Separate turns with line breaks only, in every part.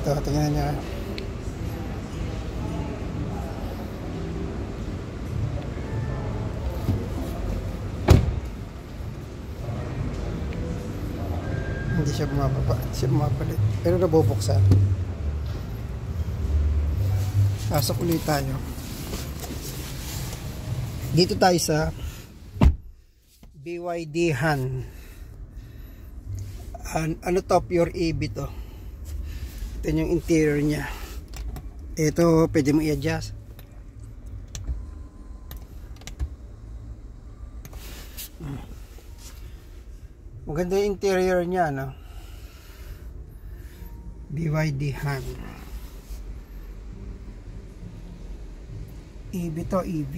Ito, tingnan nyo. Hindi siya bumapalit. Pero nabubuksan. Pasok ulit tayo. Dito tayo sa BYD Han. Ano to? Pure EV to. Ito yung interior niya. Ito, pwede mo i-adjust. Maganda yung interior niya, no? BYD Han. EV to, EV.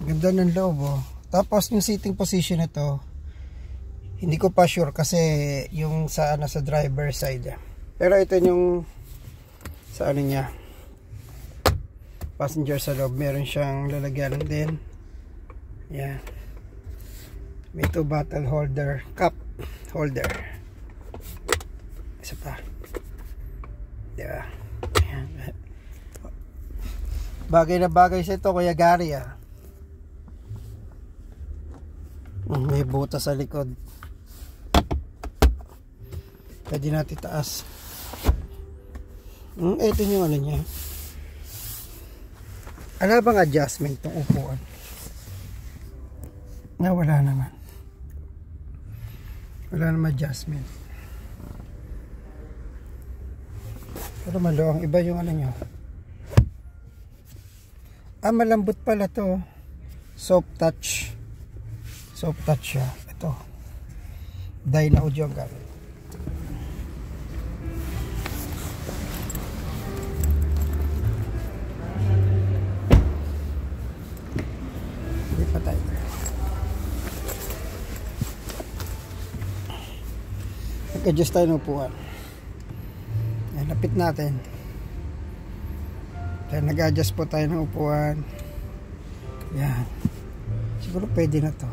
Ganda ng loob, oh. Tapos yung seating position nito, hindi ko pa sure kasi yung sa ano, sa driver side. Pero ito yung sa ano niya, passenger sa loob, meron siyang lalagyan din. Yan. May 2 bottle holder, cup holder. Isa pa. Diba? Ayan. Bagay na bagay sa ito, Kuya Gary, ah. May butas sa likod. Pwede natin taas. Ito yung ano niya. Ano bang adjustment itong upuan? Wala naman. Wala naman adjustment. Pero maluwang iba yung ano nyo. Malambot pala to. Soft touch. Soft touch siya. Ito. Dahil na audio ang gamit. Hindi pa tayo. Nag-adjust tayo ng upuan. Yan, lapit natin. Then, nag-adjust po tayo ng upuan. Yan. Siguro pwede na to.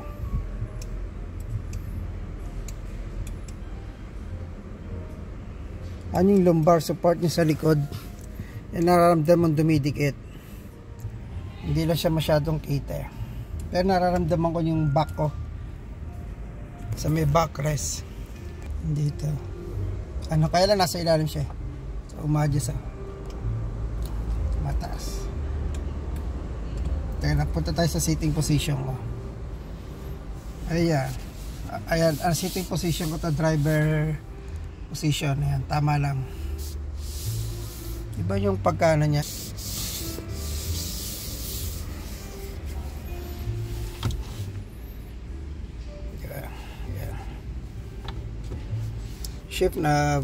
Ano yung lumbar support niya sa likod? Yan, nararamdaman dumidikit. Hindi lang siya masyadong kita. Pero nararamdaman ko yung back ko. Sa may backrest. Dito. Ano, kaya lang nasa ilalim siya. So, umadjust mataas. Kaya napunta tayo sa sitting position ko. Ayan. Ayan, ang sitting position ko to, driver position. Ayan, tama lang. Iba yung pagkano niya. Shift knob.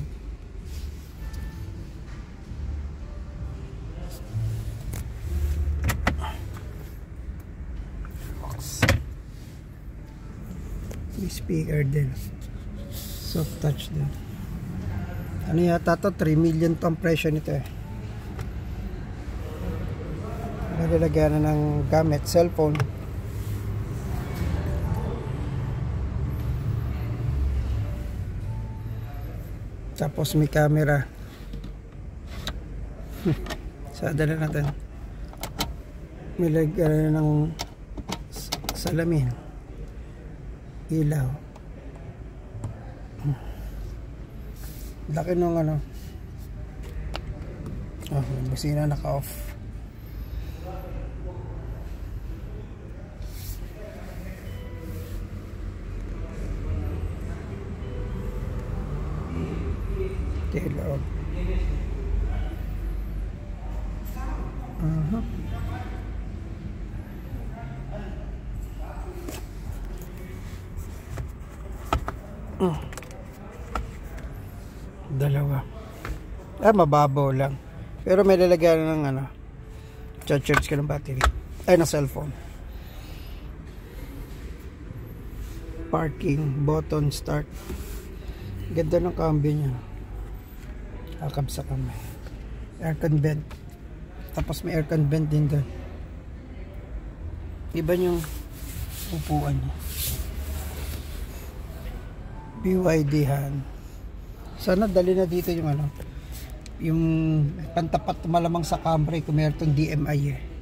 May speaker din. Soft touch din. Ano yata to? 3 million to ang presyo nito eh. Nalalagyan na ng gamit, cellphone. Tapos may camera. Sada na natin. May lagyan ng salamin. Ilaw. Laki nung ano. Yung busina naka-off. Loob. Dalawa. Mababaw lang. Pero may lalagyan ng ano, charge ka ng battery. Ay, ng cellphone. Parking, button, start. Ganda ng cambio niya. Akab sa kamay. Aircon vent. Tapos may aircon vent din doon. Iba yung upuan niya. BYD Han. Sana dali na dito yung ano, yung pantapat malamang sa Camry kung meron tong DMI eh.